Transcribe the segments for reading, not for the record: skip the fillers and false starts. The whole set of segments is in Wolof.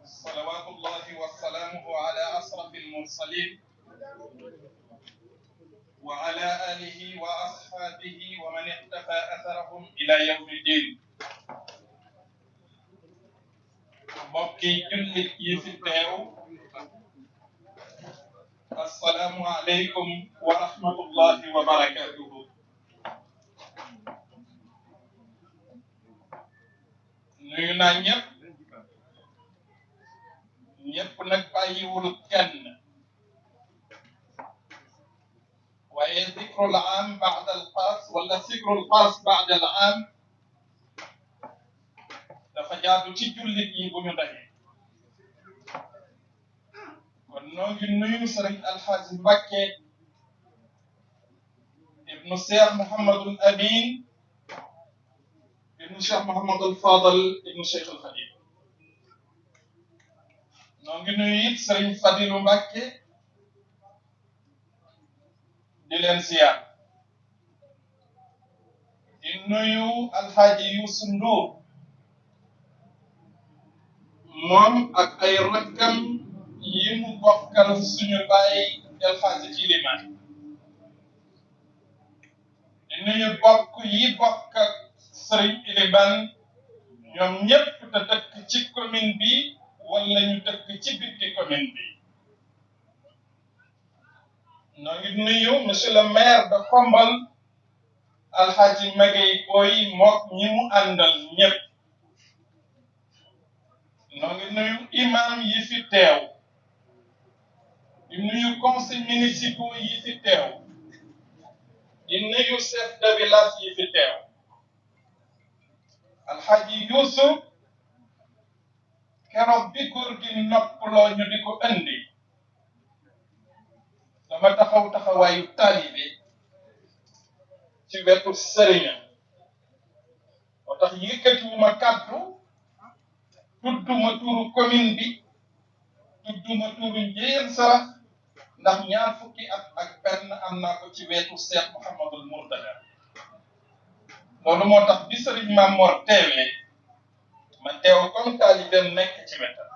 صلوات الله وسلامه على أشرف المرسلين وعلى آله وأصحابه ومن اقتفى أثرهم إلى يوم الدين. mbokki jullit yi fi teew assalaamu aleykum wa rahmatullahi wa barakatuhu. nuyu naa ñëpp nag bàyyiwul kenn waaye zikrul aam ba'da al xaas wala zikrul xaas ba'da al aam dafa jaadu ci jullit yi bu ñu dajee. kon noo ngi nuyu sëriñ Alxaaji Mbàkke ibnu Cheikh Mouhamadul Amin ibnu Cheikh Mouhamadul Fadal ibnu Cheikh al Xadim. noo ngi nuyu it sëriñ Fadilu Mbàkke di leen ziyaar. di nuyu Alxaaji Yuusu Nduur moom ak ay rakkam yi mu bokkal suñu baay El Hadji Iliman. di nuyu bokk yi bokk ak Sëriñ Iliman ñoom ñëpp te dëkk ci commune bi wala ñu dëkk ci bitti commune bi. noo ngi nuyu monsieur le maire de Khombole Alxaaji Magey Boy mook ñi mu àndal ñëpp. noo ngi nuyu imam yi fi teew. di nuyu conseil municipaux yi fi teew. di nuyu chef de village yi fi teew. Alxaaji Yuusu keroog bi góor gi noppaloo ñu di ko indi dama taxawaayu taalibe ci wetu sëriñam moo tax yëkkatiwuma kàddu tudduma turu commune bi tudduma turu Ndiéyène Sarax ndax ñaar fukki at ak benn am naa ko ci wetu Cheikh Mouhamadul Mourtada. loolu moo tax bi sëriñ Maam Mor teewee ma teew comme taalibeem nekk ci wetam.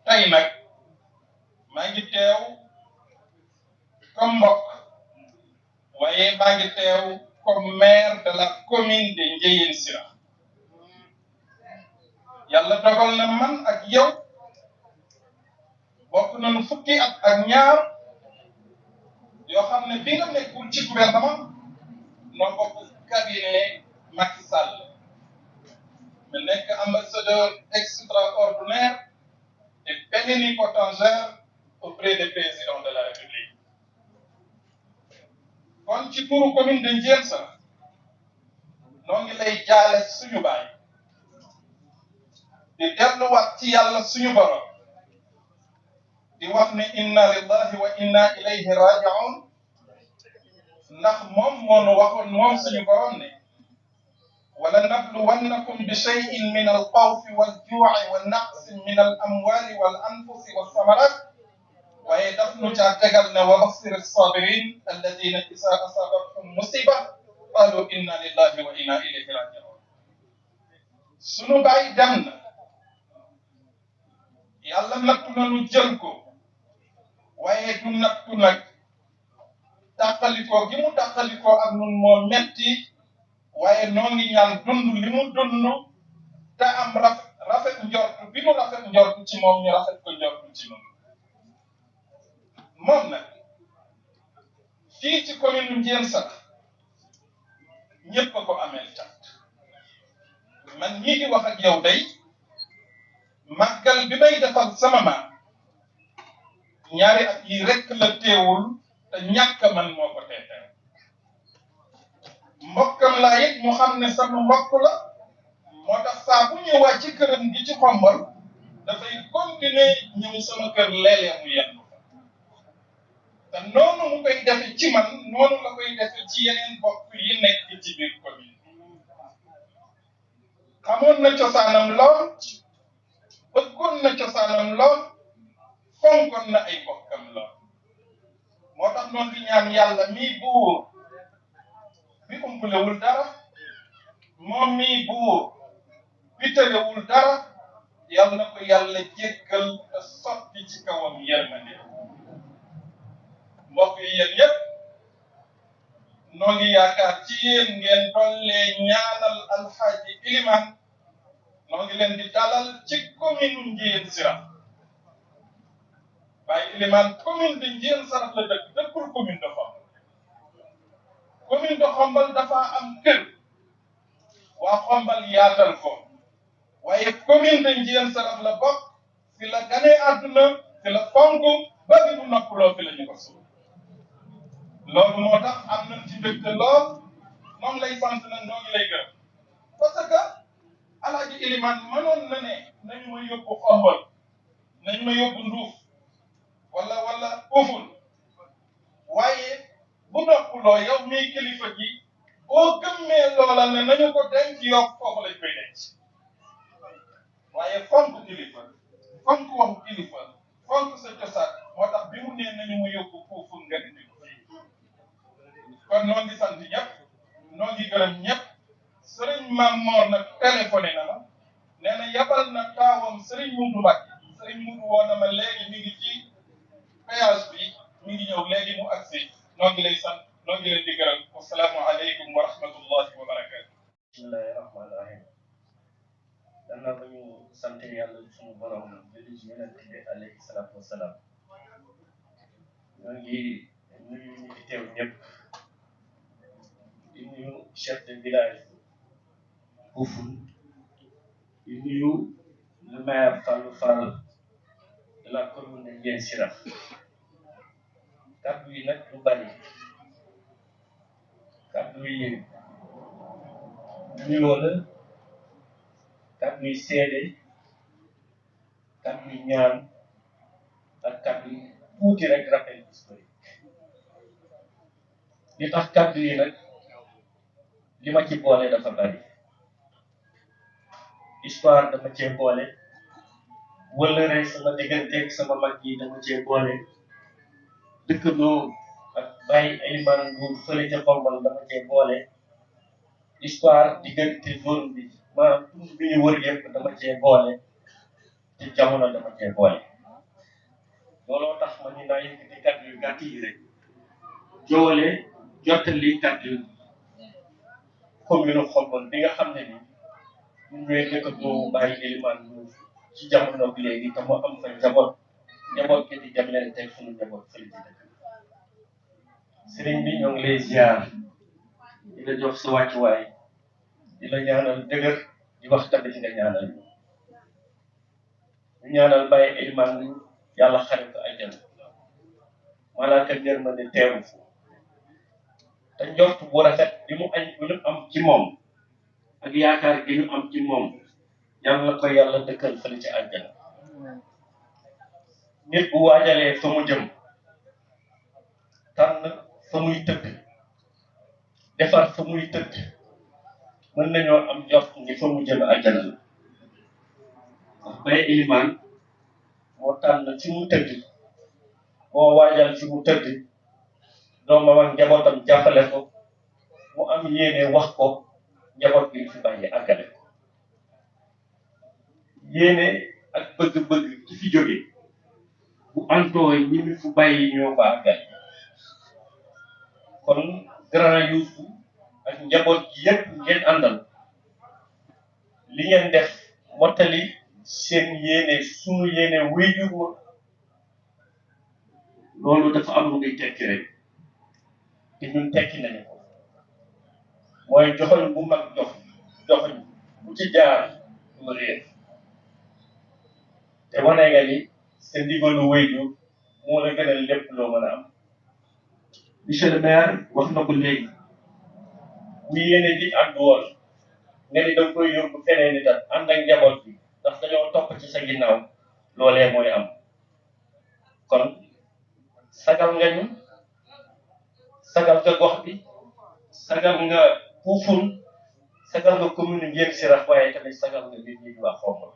tey nag maa ngi teew comme mbokk waaye maa ngi teew comme maire de la commune de Ndiéyène Sirax. yàlla dogal na man ak yow bokk nañu fukki at ak ñaar yoo xam ne bi nga nekkul ci gouvernement noo bokk cabinet Macky Sall ma nekk ambassadeur extraordinaire et plénipotentiaire auprès du président de la République. kon ci turu commune de Ndiéyène Sarax noo ngi lay jaale suñu baay di delluwaat ci yàlla suñu borom di wax ne inna lillahi wa inna ilayhi raji'un ndax moom moo nu waxoon moom suñu borom ne wala nabluwannakum bi shay'in min al-khawfi wal-ju'i wa naqsin min al-amwali wal-anfusi was-samarat waaye daf nu caa tegal ne wa bashiri as-sabirin alladhina idha asabathum musiba qalu inna lillahi wa inna ilayhi raji'un. sunu baay dem na yàlla nattu na nu jël ko waaye du nattu nag tàqalikoo gi mu tàqalikoo ak nun moo metti waaye noo ngi ñaan dund li mu dund te am rafet njortu bi nu rafet njortu ci moom ñu rafet ko njortu ci noonu. moom nag fii ci commune Ndiéyène Sarax ñëpp a ko ameel cant. man ñii di wax ak yow day màggal bi may defal sama maam ñaari at yi rekk la teewul te ñàkk man moo ko teeteew. mbokkam laa it mu xam ne sama mbokk la moo tax saa bu ñëwaat ci këram gi ci Khombole dafay continuer ñëw sama kër léeg-léeg mu yenn te noonu mu koy defe ci man noonu la koy defe ci yeneen mbokk yi nekk ci biir commune bi. xamoon na cosaanam lool bëggoon na cosaanam lool fonkoon na ay bokkam lool moo tax noonu di ñaan yàlla mii buur bi umpalewul dara moom mii buur bi tëlewul dara yàlla yal na ko yàlla jéggal te sotti ci kawam yërmande. mbokk yi yéen ñëpp noo ngi yaakaar ci yéen ngeen tollee ñaanal alxaaji Iliman noo ngi leen di dalal ci commune Ndiéyène Sirakh. waaye Iliman commune de Ndiéyène Sirakh la dëkk dëkkul commune de Xombol. commune de Xombol dafa am kër waa Xombol yaatal ko waaye commune de Ndiéyène Sirakh la bokk fi la ganee àdduna fi la fonk ba bi mu noppaloo fi la ñu ko suul. loolu moo tax am nañ ci mbégte lool moom lay sant nag noo ngi lay gërëm parce que alaaji Iliman mënoon na ne nañu ma yóbbu Xombol nañu ma yóbbu Nduuf wala Uful waaye bu noppaloo yow miy kilifa gi boo gëmmee loola ne nañu ko denc yokk foofu lañ koy denc waaye fonk kilifa fonk waxu kilifa fonk sa cosaan moo tax bi mu nee nañu ma yóbbu Uful nga indi ko kon noo ngi sant ñëpp noo ngi gërëm ñëpp sëriñ Mame Mor nag téléphoné na ma nee na yabal na taawam sëriñ Moudou Mbacke sëriñ Moudou woo na ma léegi mi ngi ci péage bi mi ngi ñëw léegi mu agsi noo ngi lay sant noo ngi leen di gërëm wasalaamu aleykum wa rahmatullahi wa barakatu. bismillahi rahmaani rahim. gannaaw ba ñu sant yàlla suñu borom julli ci yonent bi alayhi salaatu wasalaam ñoo ngi nuyu ñi fi teew ñëpp di nuyu chef de village Uful di nuyu le maire Fallou Fall de la commune de Ndiéyène Sirakh. kàddu yi nag du bari kàddu yi nuyoo la kàddu yi seede kàddu yi ñaan ak kàddu yi tuuti rek rappel historique. li tax kàddu yi nag li ma ci boole dafa bari histoire dama cee boole wëllëre sama digganteeg sama mag yi dama cee boole dëkkandoo ak bàyyi Iliman Ndour fële ca Xombol dama cee boole histoire diggante zone bi maanaam tund bi ñu wër yëpp dama cee boole ci jamono dama cee boole. looloo tax ma ni naa yëkkati kàddu yu gàtt yi rek joole jottali kàddu commune Xombol bi nga xam ne ni ñun ñooy dëkkandoo bàyyi Iliman Ndour ci jamono bi léegi te mu am fa njaboot gi di dem leen teg suñu njaboot fële ci dëkk sëriñ bi ñoo ngi lay ziar di la jox sa wàccuwaay di la ñaanal dëgër di wax tamit nga ñaanal ñu ñaanal bàyyi Iliman Ndour yàlla xare ko àjjana malaaka yërmande teeru fu te njort bu rafet bi mu am ci moom ak yaakaar gi ñu am ci moom yàlla na ko yàlla dëkkal fële ci àjjana. nit bu waajalee fa mu jëm tànn fa muy tëdd defar fa muy tëdd mën nañoo am jot ni fa mu jëm àjjana la ndax Baye Iliman moo tànn fi mu tëdd moo waajal fi mu tëdd doomam ak njabootam jàppale ko mu am yéene wax ko njaboot gi fi bàyyi àggale ko yéene ak bëgg-bëgg ki fi jóge bu antoo ñi mi fu bàyyi ñoo ko àggale kon grand Youssou ak njaboot gi yëpp ngeen àndal li ngeen def mottali seen yéene sunu yéene wéyjur ma loolu dafa am lu muy tekki rek te ñun tekki nañu ko mooy joxoñ bu mag joxoñ bu ci jaar du réer te wane nga ni sa ndigalu wéyjur moo la gënal lépp loo mën a am. monsieur le maire wax na ko léegi bu yéene di ànd woon nga ni danga koy yóbbu feneen ni tam ànd ak njaboot bi ndax dañoo topp ci sa ginnaaw loolee mooy am kon sagal nga ñu sagal nga gox bi sagal nga Uful sagal nga commune Ndiéyène Sirakh waaye tamit sagal nga nit ñi di wax Xombol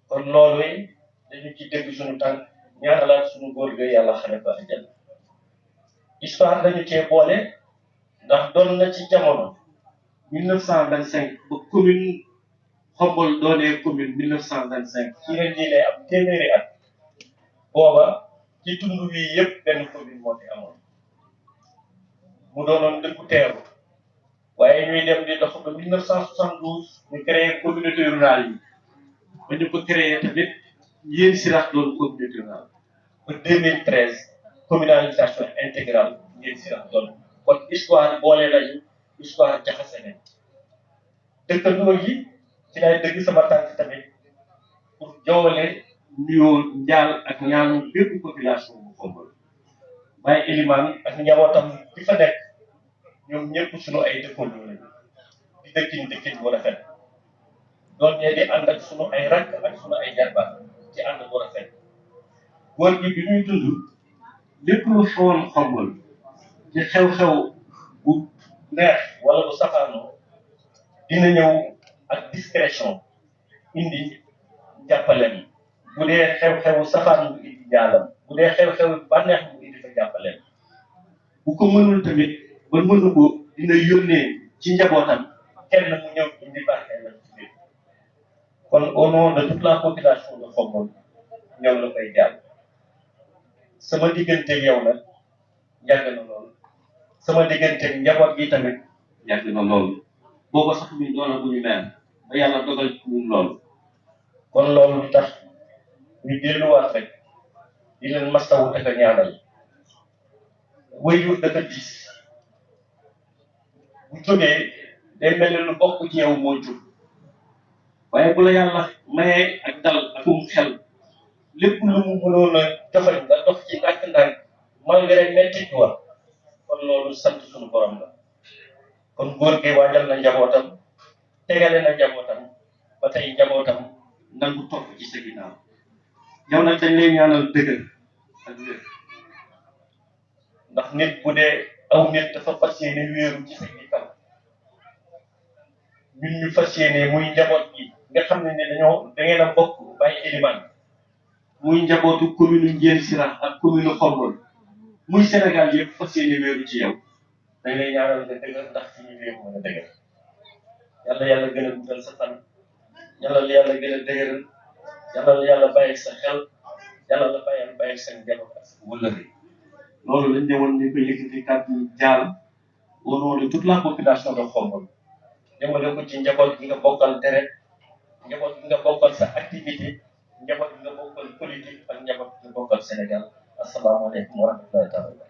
kon loolu dañu ci dégg suñu tànk ñaanalaat suñu góor ga yàlla xare ko àjjana. histoire dañu cee boole ndax doon na ci jamono 1925 ba commune Xombol doonee commune 1925 ci ren jii lay am téeméeri at booba ci tund wi yëpp benn commune moo fi amoon mu doonoon dëkku teeru waaye ñuy dem di dox ba 1972 ñu créé communauté rurale yi ba ñu ko créé tamit yéen Sirax doon communauté rurale ba 2013 communalisation intégrale yéen Sirax doon kon histoire boole lañu histoire jaxase nañ dëkkandoo yi ci lay dëgg sama tànk tamit pour jawwale nuyoo njaal ak ñaanu bépp population bu Xombol Baye Elimane ak njabootam bi fa nekk ñoom ñëpp suñu ay dëkkandoo lañu di dëkkin bu rafet doon ñee di ànd ak suñu ay rakk ak suñu ay jarbaat ci ànd bu rafet góor gi bi ñuy dund lépp lu xewoon Xombol ci xew-xew bu neex wala bu safaanoo dina ñëw ak discrétion indi jàppaleem bu dee xew-xewu safaan mu indi jaalam bu dee xew-xewu bànneex mu indi fa jàppaleem bu ko mënul tamit ba mënu ko dina yónnee ci njabootam kenn mu ñëw indi barkeel la ci biir kon au nom de toute la population de Xombol ñoom la koy jàll sama digganteeg yow nag yàgg na lool sama digganteeg njaboot gi tamit yàgg na lool booba sax ñu doon bu ñu mel ba yàlla dogal ci ñun loolu kon loolu tax ñu delluwaat rek di leen mastawu ak a ñaanal waajur dafa diis bu jógee day mel ne lu bokk ci yow moo jur waaye bu la yàlla mayee ak dal akum xel lépp lu mu mënoon a joxoñ nga dox ci ndànk-ndànk malgré metti ci war kon loolu sant suñu borom la kon góor gi waajal na njabootam tegale na njabootam ba tey njabootam nangu topp ci sa ginnaaw yow nag dañ lay ñaanal dëgër ak wér ndax nit bu dee aw nit dafa fas yéene wéeru ci sa ginnaaw ñun ñu fas yéene muy njaboot gi nga xam ne da ngeen a bokk Baye Elimane muy njabootu commune Ndiéyène Sirakh ak commune Xombol muy Sénégal yëpp fas yéene wéeru ci yow dañ lay ñaanal nga dëgër ndax ci ñu wéeru mën a dëgër yàlla gën a guddal sa fan yàlla gën a dëgëral yàlla bàyyi sa xel yàlla la bàyyi sa njaboot ak sa wëllëre loolu lañ ñëwoon ñu ko yëkkati kàddu jaal au nom de toute la population de Xombol jëmale ko ci njaboot gi nga bokkal deret njaboot gi nga bokkal sa activité njaboot gi nga bokkal politique ak njaboot gi nga bokkal Sénégal asalaamaaleykum wa rahmatullahi taala